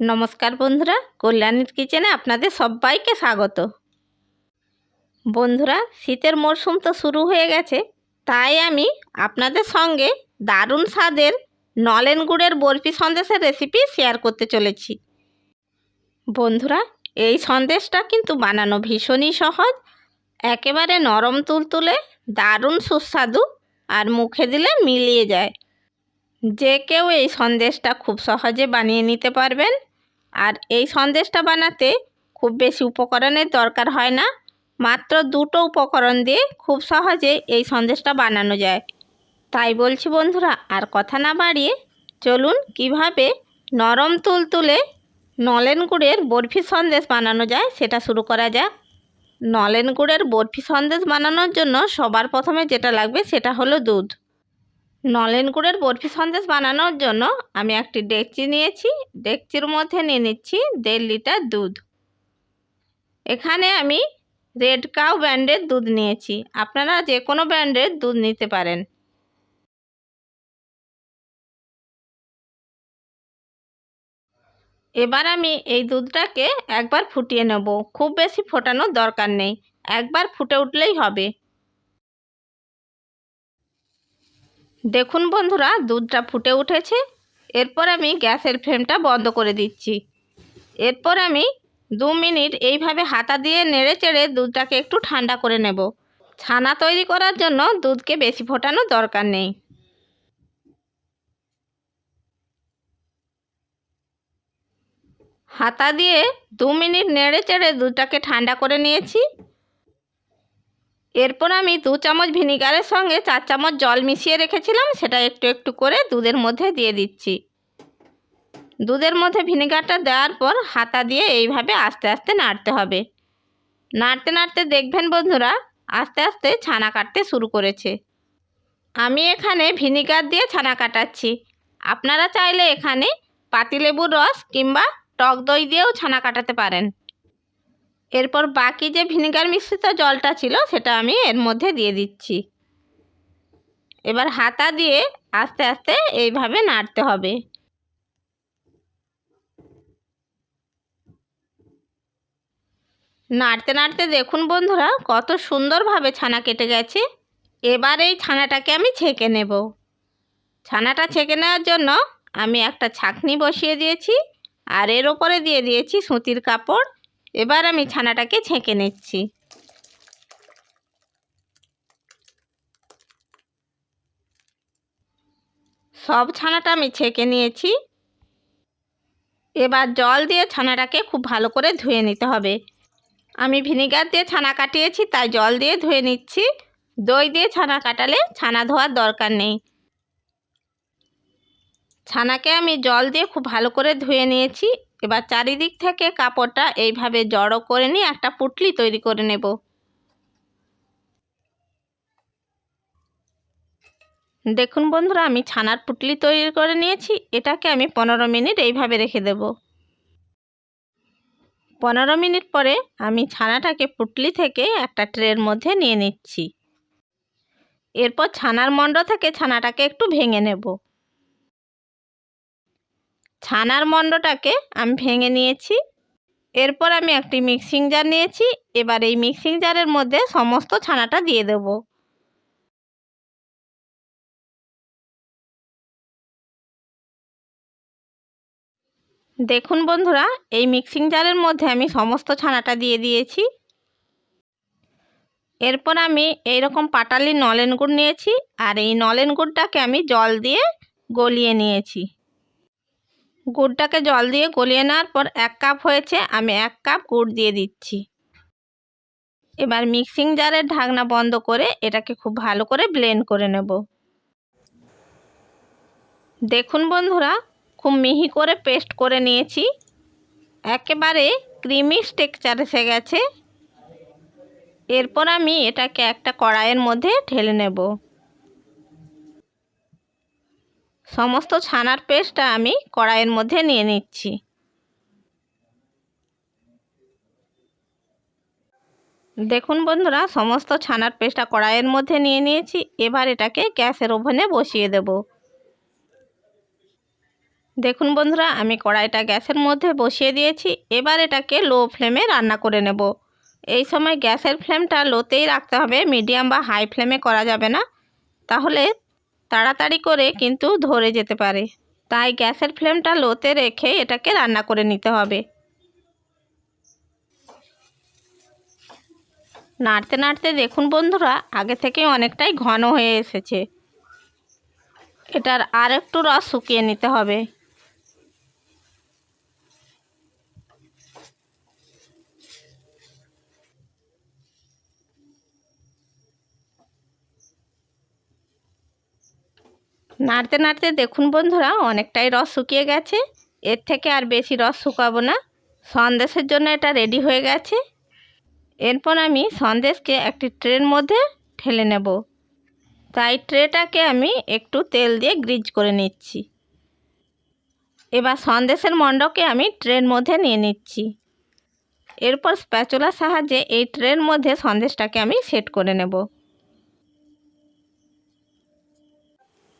নমস্কার বন্ধুরা, কল্যাণীর কিচেনে আপনাদের সবাইকে স্বাগত। বন্ধুরা, শীতের মরশুম তো শুরু হয়ে গেছে, তাই আমি আপনাদের সঙ্গে দারুণ স্বাদের নলেন গুড়ের বরফি সন্দেশের রেসিপি শেয়ার করতে চলেছি। বন্ধুরা, এই সন্দেশটা কিন্তু বানানো ভীষণই সহজ, একেবারে নরম তুলতুলে, দারুণ সুস্বাদু, আর মুখে দিলে মিলিয়ে যায়। যে কেউ এই সন্দেশটা খুব সহজে বানিয়ে নিতে পারবেন। আর এই সন্দেশটা বানাতে খুব বেশি উপকরণের দরকার হয় না, মাত্র দুটো উপকরণ দিয়ে খুব সহজে এই সন্দেশটা বানানো যায়। তাই বলছি বন্ধুরা, আর কথা না বাড়িয়ে চলুন কিভাবে নরম তুলতুলে নলেন গুড়ের বরফি সন্দেশ বানানো যায় সেটা শুরু করা যাক। নলেন গুড়ের বরফি সন্দেশ বানানোর জন্য সবার প্রথমে যেটা লাগবে সেটা হলো দুধ। নলেন গুড়ের বরফি সন্দেশ বানানোর জন্য আমি একটি ডেকচি নিয়েছি। ডেকচির মধ্যে নিয়ে নিচ্ছি 1.5 লিটার দুধ। এখানে আমি রেড কাউ ব্র্যান্ডের দুধ নিয়েছি, আপনারা যে কোনো ব্র্যান্ডের দুধ নিতে পারেন। এবার আমি এই দুধটাকে একবার ফুটিয়ে নেব, খুব বেশি ফোটানোর দরকার নেই, একবার ফুটে উঠলেই হবে। দেখুন বন্ধুরা, দুধটা ফুটে উঠেছে। এরপর আমি গ্যাসের ফ্লেমটা বন্ধ করে দিচ্ছি। এরপর আমি 2 মিনিট এইভাবে হাতা দিয়ে নেড়ে চেড়ে দুধটাকে একটু ঠান্ডা করে নেব। ছানা তৈরি করার জন্য দুধকে বেশি ফোটানোর দরকার নেই। হাতা দিয়ে 2 মিনিট নেড়ে চেড়ে দুধটাকে ঠান্ডা করে নিয়েছি। এরপর আমি 2 চামচ ভিনিগারের সঙ্গে 4 চামচ জল মিশিয়ে রেখেছিলাম, সেটা একটু একটু করে দুধের মধ্যে দিয়ে দিচ্ছি। দুধের মধ্যে ভিনিগারটা দেওয়ার পর হাতা দিয়ে এইভাবে আস্তে আস্তে নাড়তে হবে। নাড়তে নাড়তে দেখবেন বন্ধুরা, আস্তে আস্তে ছানা কাটতে শুরু করেছে। আমি এখানে ভিনিগার দিয়ে ছানা কাটাচ্ছি, আপনারা চাইলে এখানে পাতিলেবুর রস কিংবা টক দই দিয়েও ছানা কাটাতে পারেন। এরপর বাকি যে ভিনিগার মিশ্রিত জলটা ছিল সেটা আমি এর মধ্যে দিয়ে দিচ্ছি। এবার হাতা দিয়ে আস্তে আস্তে এইভাবে নাড়তে হবে। নাড়তে নাড়তে দেখুন বন্ধুরা, কত সুন্দরভাবে ছানা কেটে গেছে। এবার এই ছানাটাকে আমি ছেঁকে নেব। ছানাটা ছেঁকে নেওয়ার জন্য আমি একটা ছাঁকনি বসিয়ে দিয়েছি, আর এর ওপরে দিয়ে দিয়েছি সুতির কাপড়। এবার আমি ছানাটাকে ছেঁকে নিচ্ছি। সব ছানাটা আমি ছেঁকে নিয়েছি। এবার জল দিয়ে ছানাটাকে খুব ভালো করে ধুয়ে নিতে হবে। আমি ভিনিগার দিয়ে ছানা কাটিয়েছি, তাই জল দিয়ে ধুয়ে নিচ্ছি। দই দিয়ে ছানা কাটালে ছানা ধোয়ার দরকার নেই। ছানাকে আমি জল দিয়ে খুব ভালো করে ধুয়ে নিয়েছি। এবার চারিদিক থেকে কাপড়টা এইভাবে জড়ো করে নিয়ে একটা পুঁটলি তৈরি করে নেব। দেখুন বন্ধুরা, আমি ছানার পুঁটলি তৈরি করে নিয়েছি। এটাকে আমি 15 মিনিট এইভাবে রেখে দেব। 15 মিনিট পরে আমি ছানাটাকে পুঁটলি থেকে একটা ট্রের মধ্যে নিয়ে নিচ্ছি। এরপর ছানার মণ্ড থেকে ছানাটাকে একটু ভেঙে নেব। ছানার মণ্ডটাকে আমি ভেঙে নিয়েছি। এরপর আমি একটি মিক্সিং জার নিয়েছি। এবার এই মিক্সিং জারের মধ্যে সমস্ত ছানাটা দিয়ে দেব। দেখুন বন্ধুরা, এই মিক্সিং জারের মধ্যে আমি সমস্ত ছানাটা দিয়ে দিয়েছি। এরপর আমি এইরকম পাটালি নলেন গুড় নিয়েছি, আর এই নলেন গুড়টাকে আমি জল দিয়ে গলিয়ে নিয়েছি। গুড়টাকে জল দিয়ে গলিয়ে নেওয়ার পর 1 কাপ হয়েছে, আমি 1 কাপ গুড় দিয়ে দিচ্ছি। এবার মিক্সিং জারের ঢাকনা বন্ধ করে এটাকে খুব ভালো করে ব্লেন্ড করে নেব। দেখুন বন্ধুরা, খুব মিহি করে পেস্ট করে নিয়েছি, একেবারে ক্রিমি টেক্সচার এসে গেছে। এরপর আমি এটাকে একটা কড়াইয়ের মধ্যে ঢেলে নেব। সমস্ত ছানার পেস্টটা আমি কড়াইয়ের মধ্যে নিয়ে নিচ্ছি। দেখুন বন্ধুরা, সমস্ত ছানার পেস্টটা কড়াইয়ের মধ্যে নিয়ে নিয়েছি। এবার এটাকে গ্যাসের ওভেনে বসিয়ে দেব। দেখুন বন্ধুরা, আমি কড়াইটা গ্যাসের মধ্যে বসিয়ে দিয়েছি। এবার এটাকে লো ফ্লেমে রান্না করে নেব। এই সময় গ্যাসের ফ্লেমটা লোতেই রাখতে হবে, মিডিয়াম বা হাই ফ্লেমে করা যাবে না, তাহলে তাড়াতাড়ি করে কিন্তু ধরে যেতে পারে। তাই গ্যাসের ফ্লেমটা লোতে রেখে এটাকে রান্না করে নিতে হবে। নাড়তে নাড়তে দেখুন বন্ধুরা, আগে থেকে অনেকটাই ঘন হয়ে এসেছে। এটার আর একটু রস শুকিয়ে নিতে হবে। নাড়তে নাড়তে দেখুন বন্ধুরা, অনেকটাই রস শুকিয়ে গেছে। এর থেকে আর বেশি রস শুকাবো না। সন্দেশের জন্য এটা রেডি হয়ে গেছে। এরপর আমি সন্দেশকে একটি ট্রের মধ্যে ঢেলে নেব। তাই ট্রেটাকে আমি একটু তেল দিয়ে গ্রিজ করে নিচ্ছি। এবার সন্দেশের মণ্ডকে আমি ট্রের মধ্যে নিয়ে নিচ্ছি। এরপর স্প্যাচুলার সাহায্যে এই ট্রের মধ্যে সন্দেশটাকে আমি সেট করে নেব।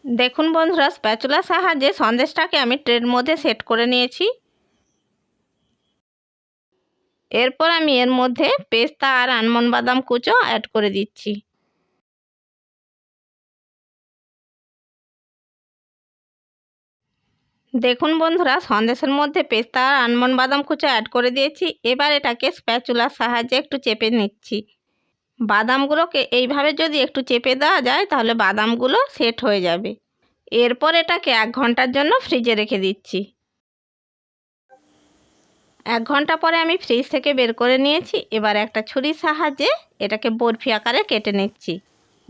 দেখুন বন্ধুরা, স্প্যাচুলার সাহায্যে সন্দেশটাকে আমি ট্রের মধ্যে সেট করে নিয়েছি। এরপর আমি এর মধ্যে পেস্তা আর আলমন্ড বাদাম কুচো অ্যাড করে দিচ্ছি। দেখুন বন্ধুরা, সন্দেশের মধ্যে পেস্তা আর আলমন্ড বাদাম কুচো অ্যাড করে দিয়েছি। এবার এটাকে স্প্যাচুলার সাহায্যে একটু চেপে নিচ্ছি। বাদামগুলোকে এইভাবে যদি একটু চেপে দেওয়া যায় তাহলে বাদামগুলো সেট হয়ে যাবে। এরপর এটাকে 1 ঘন্টার জন্য ফ্রিজে রেখে দিচ্ছি। 1 ঘন্টা পরে আমি ফ্রিজ থেকে বের করে নিয়েছি। এবার একটা ছুরির সাহায্যে এটাকে বরফি আকারে কেটে নিচ্ছি।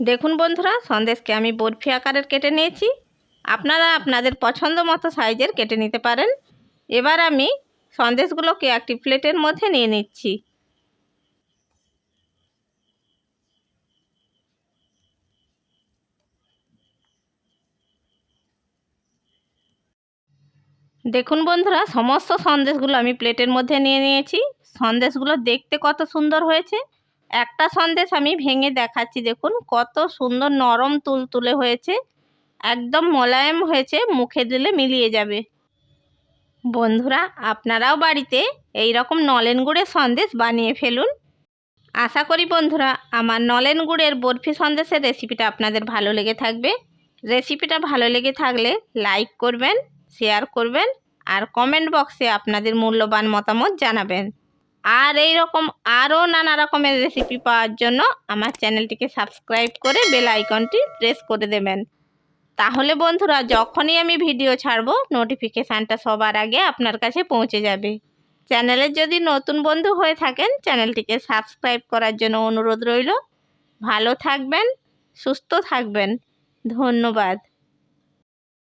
দেখুন বন্ধুরা, সন্দেশকে আমি বরফি আকারের কেটে নিয়েছি। আপনারা আপনাদের পছন্দ মতো সাইজের কেটে নিতে পারেন। এবার আমি সন্দেশগুলোকে একটি প্লেটের মধ্যে নিয়ে নিচ্ছি। দেখুন বন্ধুরা, সমস্ত সন্দেশগুলো আমি প্লেটের মধ্যে নিয়ে নিয়েছি। সন্দেশগুলো দেখতে কত সুন্দর হয়েছে। একটা সন্দেশ আমি ভেঙে দেখাচ্ছি, দেখুন কত সুন্দর নরম তুলতুলে হয়েছে, একদম মোলায়েম হয়েছে, মুখে দিলে মিলিয়ে যাবে। বন্ধুরা, আপনারাও বাড়িতে এই রকম নলেন গুড়ের সন্দেশ বানিয়ে ফেলুন। আশা করি বন্ধুরা, আমার নলেন গুড়ের বরফি সন্দেশের রেসিপিটা আপনাদের ভালো লেগে থাকবে। রেসিপিটা ভালো লেগে থাকলে লাইক করবেন, শেয়ার করবেন আর কমেন্ট বক্সে আপনাদের মূল্যবান মতামত জানাবেন। আর এই রকম আরও নানা রকমের রেসিপি পাওয়ার জন্য আমার চ্যানেলটিকে সাবস্ক্রাইব করে বেল আইকনটি প্রেস করে দেবেন। তাহলে বন্ধুরা, যখনই আমি ভিডিও ছাড়বো নোটিফিকেশানটা সবার আগে আপনার কাছে পৌঁছে যাবে। চ্যানেলের যদি নতুন বন্ধু হয়ে থাকেন, চ্যানেলটিকে সাবস্ক্রাইব করার জন্য অনুরোধ রইল। ভালো থাকবেন, সুস্থ থাকবেন। ধন্যবাদ।